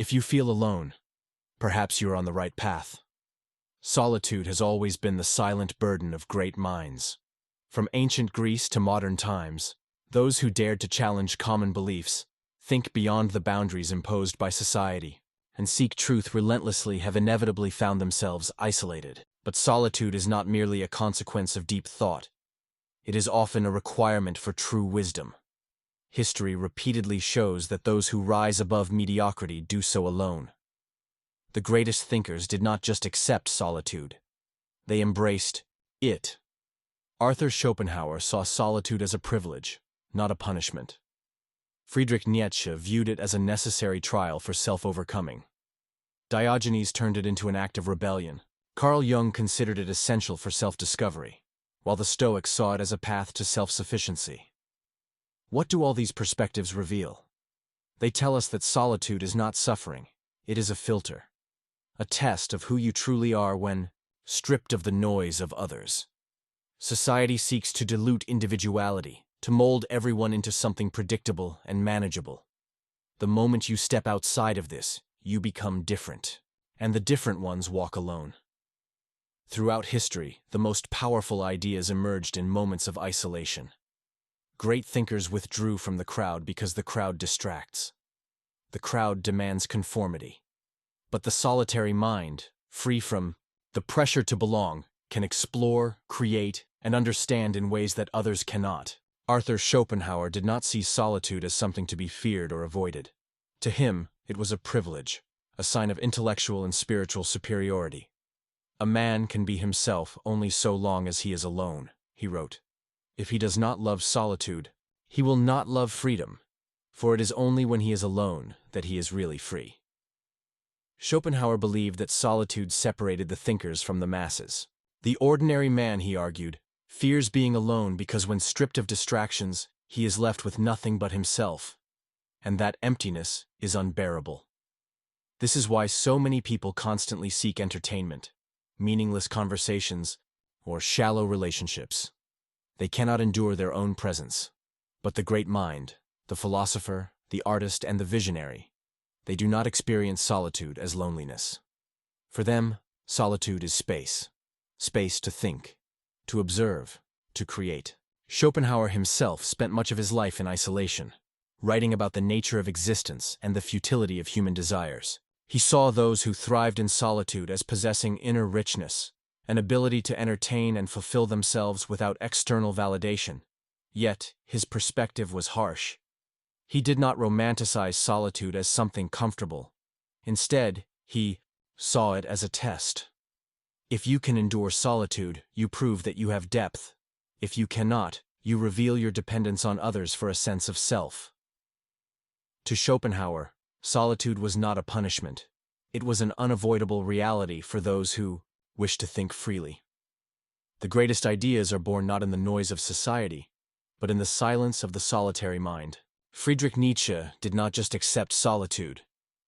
If you feel alone, perhaps you're on the right path. Solitude has always been the silent burden of great minds. From ancient Greece to modern times, those who dared to challenge common beliefs, think beyond the boundaries imposed by society, and seek truth relentlessly have inevitably found themselves isolated. But solitude is not merely a consequence of deep thought. It is often a requirement for true wisdom. History repeatedly shows that those who rise above mediocrity do so alone. The greatest thinkers did not just accept solitude. They embraced it. Arthur Schopenhauer saw solitude as a privilege, not a punishment. Friedrich Nietzsche viewed it as a necessary trial for self-overcoming. Diogenes turned it into an act of rebellion. Carl Jung considered it essential for self-discovery, while the Stoics saw it as a path to self-sufficiency. What do all these perspectives reveal? They tell us that solitude is not suffering, it is a filter, a test of who you truly are when stripped of the noise of others. Society seeks to dilute individuality, to mold everyone into something predictable and manageable. The moment you step outside of this, you become different, and the different ones walk alone. Throughout history, the most powerful ideas emerged in moments of isolation. Great thinkers withdrew from the crowd because the crowd distracts. The crowd demands conformity. But the solitary mind, free from the pressure to belong, can explore, create, and understand in ways that others cannot. Arthur Schopenhauer did not see solitude as something to be feared or avoided. To him, it was a privilege, a sign of intellectual and spiritual superiority. A man can be himself only so long as he is alone, he wrote. If he does not love solitude, he will not love freedom, for it is only when he is alone that he is really free. Schopenhauer believed that solitude separated the thinkers from the masses. The ordinary man, he argued, fears being alone because when stripped of distractions, he is left with nothing but himself, and that emptiness is unbearable. This is why so many people constantly seek entertainment, meaningless conversations, or shallow relationships. They cannot endure their own presence. But the great mind, the philosopher, the artist, and the visionary, they do not experience solitude as loneliness. For them, solitude is space. Space to think, to observe, to create. Schopenhauer himself spent much of his life in isolation, writing about the nature of existence and the futility of human desires. He saw those who thrived in solitude as possessing inner richness, an ability to entertain and fulfill themselves without external validation. Yet, his perspective was harsh. He did not romanticize solitude as something comfortable. Instead, he saw it as a test. If you can endure solitude, you prove that you have depth. If you cannot, you reveal your dependence on others for a sense of self. To Schopenhauer, solitude was not a punishment. It was an unavoidable reality for those who wish to think freely. The greatest ideas are born not in the noise of society, but in the silence of the solitary mind. Friedrich Nietzsche did not just accept solitude.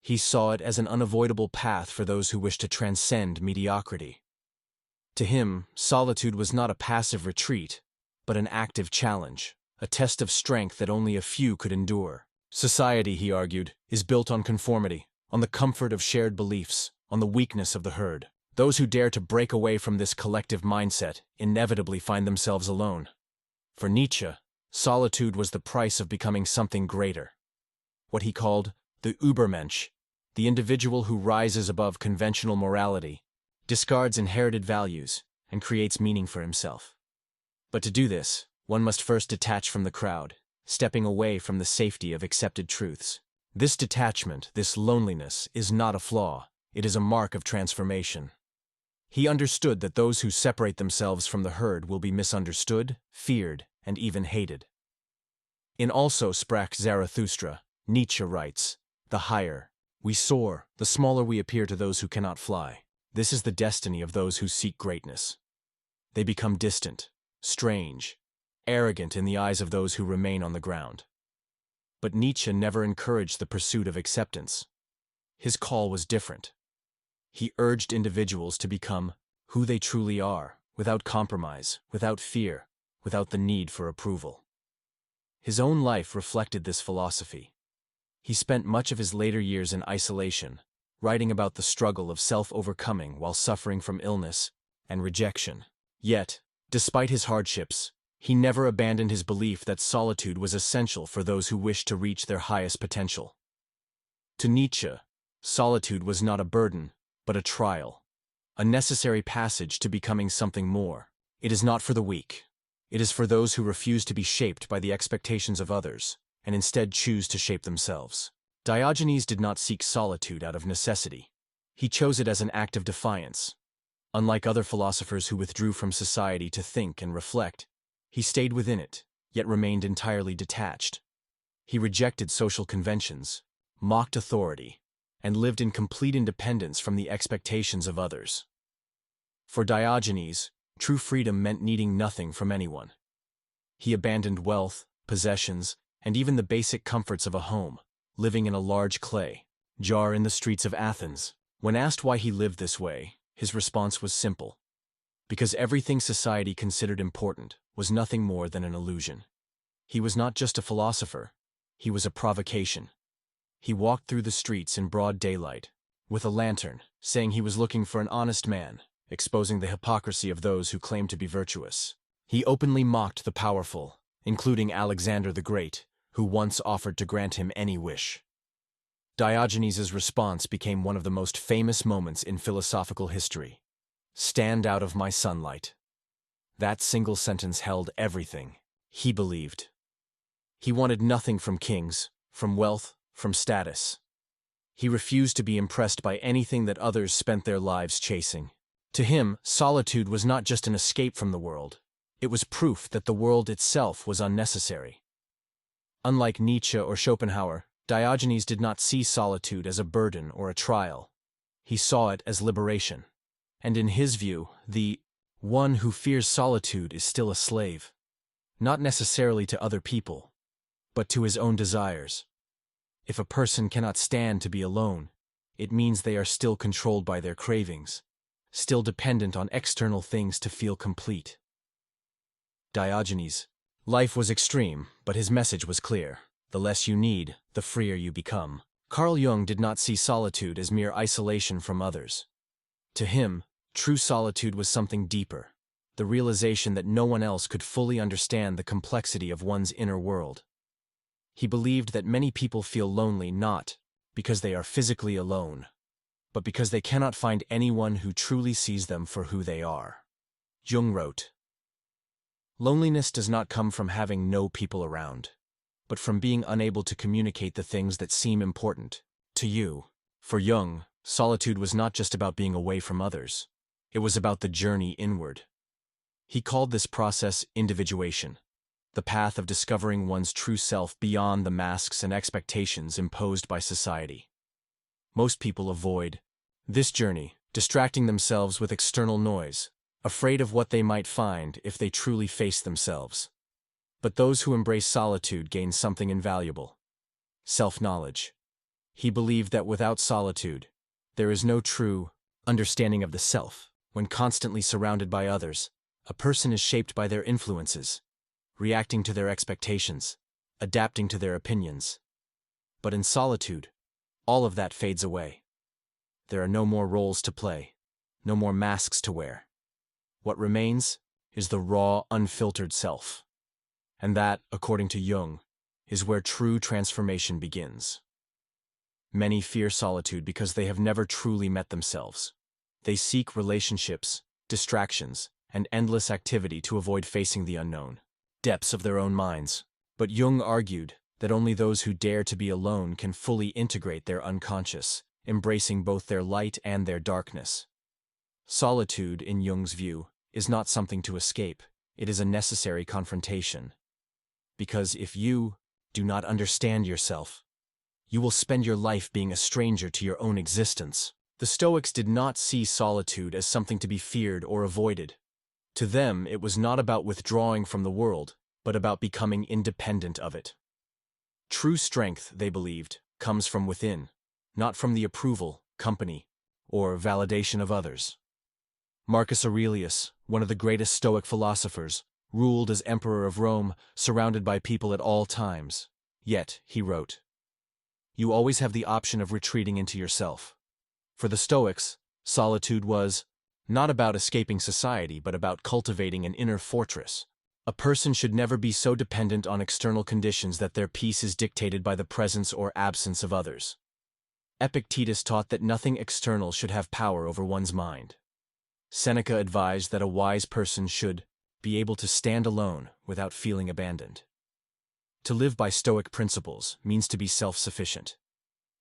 He saw it as an unavoidable path for those who wish to transcend mediocrity. To him, solitude was not a passive retreat, but an active challenge, a test of strength that only a few could endure. Society, he argued, is built on conformity, on the comfort of shared beliefs, on the weakness of the herd. Those who dare to break away from this collective mindset inevitably find themselves alone. For Nietzsche, solitude was the price of becoming something greater. What he called the Übermensch, the individual who rises above conventional morality, discards inherited values, and creates meaning for himself. But to do this, one must first detach from the crowd, stepping away from the safety of accepted truths. This detachment, this loneliness, is not a flaw, it is a mark of transformation. He understood that those who separate themselves from the herd will be misunderstood, feared, and even hated. In Also Sprach Zarathustra, Nietzsche writes, "The higher we soar, the smaller we appear to those who cannot fly. This is the destiny of those who seek greatness. They become distant, strange, arrogant in the eyes of those who remain on the ground." But Nietzsche never encouraged the pursuit of acceptance. His call was different. He urged individuals to become who they truly are, without compromise, without fear, without the need for approval. His own life reflected this philosophy. He spent much of his later years in isolation, writing about the struggle of self-overcoming while suffering from illness and rejection. Yet, despite his hardships, he never abandoned his belief that solitude was essential for those who wished to reach their highest potential. To Nietzsche, solitude was not a burden, but a trial, a necessary passage to becoming something more. It is not for the weak. It is for those who refuse to be shaped by the expectations of others, and instead choose to shape themselves. Diogenes did not seek solitude out of necessity. He chose it as an act of defiance. Unlike other philosophers who withdrew from society to think and reflect, he stayed within it, yet remained entirely detached. He rejected social conventions, mocked authority, and lived in complete independence from the expectations of others. For Diogenes, true freedom meant needing nothing from anyone. He abandoned wealth, possessions, and even the basic comforts of a home, living in a large clay jar in the streets of Athens. When asked why he lived this way, his response was simple: because everything society considered important was nothing more than an illusion. He was not just a philosopher, he was a provocation. He walked through the streets in broad daylight, with a lantern, saying he was looking for an honest man, exposing the hypocrisy of those who claimed to be virtuous. He openly mocked the powerful, including Alexander the Great, who once offered to grant him any wish. Diogenes' response became one of the most famous moments in philosophical history. "Stand out of my sunlight." That single sentence held everything he believed. He wanted nothing from kings, from wealth, from status. He refused to be impressed by anything that others spent their lives chasing. To him, solitude was not just an escape from the world. It was proof that the world itself was unnecessary. Unlike Nietzsche or Schopenhauer, Diogenes did not see solitude as a burden or a trial. He saw it as liberation. And in his view, the one who fears solitude is still a slave, not necessarily to other people, but to his own desires. If a person cannot stand to be alone, it means they are still controlled by their cravings, still dependent on external things to feel complete. Diogenes' life was extreme, but his message was clear. The less you need, the freer you become. Carl Jung did not see solitude as mere isolation from others. To him, true solitude was something deeper, the realization that no one else could fully understand the complexity of one's inner world. He believed that many people feel lonely not because they are physically alone, but because they cannot find anyone who truly sees them for who they are. Jung wrote, "Loneliness does not come from having no people around, but from being unable to communicate the things that seem important to you." For Jung, solitude was not just about being away from others. It was about the journey inward. He called this process individuation, the path of discovering one's true self beyond the masks and expectations imposed by society. Most people avoid this journey, distracting themselves with external noise, afraid of what they might find if they truly face themselves. But those who embrace solitude gain something invaluable: self-knowledge. He believed that without solitude, there is no true understanding of the self. When constantly surrounded by others, a person is shaped by their influences, reacting to their expectations, adapting to their opinions. But in solitude, all of that fades away. There are no more roles to play, no more masks to wear. What remains is the raw, unfiltered self. And that, according to Jung, is where true transformation begins. Many fear solitude because they have never truly met themselves. They seek relationships, distractions, and endless activity to avoid facing the unknown depths of their own minds. But Jung argued that only those who dare to be alone can fully integrate their unconscious, embracing both their light and their darkness. Solitude, in Jung's view, is not something to escape. It is a necessary confrontation. Because if you do not understand yourself, you will spend your life being a stranger to your own existence. The Stoics did not see solitude as something to be feared or avoided. To them, it was not about withdrawing from the world, but about becoming independent of it. True strength, they believed, comes from within, not from the approval, company, or validation of others. Marcus Aurelius, one of the greatest Stoic philosophers, ruled as emperor of Rome, surrounded by people at all times. Yet, he wrote, you always have the option of retreating into yourself. For the Stoics, solitude was not about escaping society but about cultivating an inner fortress. A person should never be so dependent on external conditions that their peace is dictated by the presence or absence of others. Epictetus taught that nothing external should have power over one's mind. Seneca advised that a wise person should be able to stand alone without feeling abandoned. To live by Stoic principles means to be self-sufficient.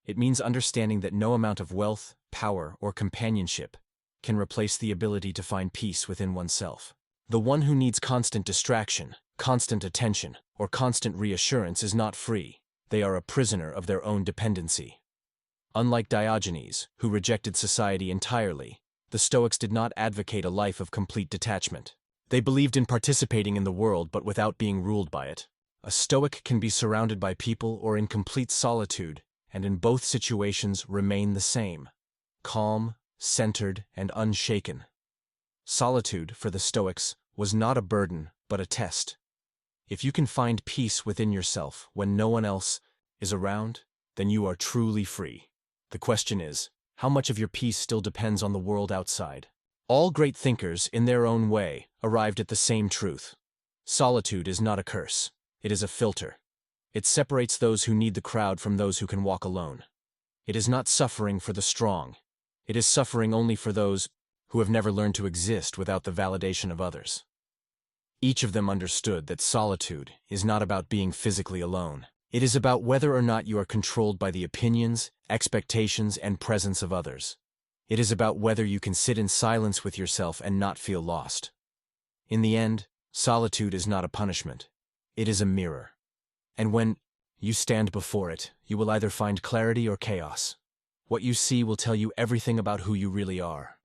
It means understanding that no amount of wealth, power, or companionship can replace the ability to find peace within oneself. The one who needs constant distraction, constant attention, or constant reassurance is not free. They are a prisoner of their own dependency. Unlike Diogenes, who rejected society entirely, the Stoics did not advocate a life of complete detachment. They believed in participating in the world but without being ruled by it. A Stoic can be surrounded by people or in complete solitude, and in both situations remain the same: calm, centered, and unshaken. Solitude, for the Stoics, was not a burden but a test. If you can find peace within yourself when no one else is around, then you are truly free. The question is, how much of your peace still depends on the world outside? All great thinkers, in their own way, arrived at the same truth. Solitude is not a curse. It is a filter. It separates those who need the crowd from those who can walk alone. It is not suffering for the strong. It is suffering only for those who have never learned to exist without the validation of others. Each of them understood that solitude is not about being physically alone. It is about whether or not you are controlled by the opinions, expectations, and presence of others. It is about whether you can sit in silence with yourself and not feel lost. In the end, solitude is not a punishment. It is a mirror. And when you stand before it, you will either find clarity or chaos. What you see will tell you everything about who you really are.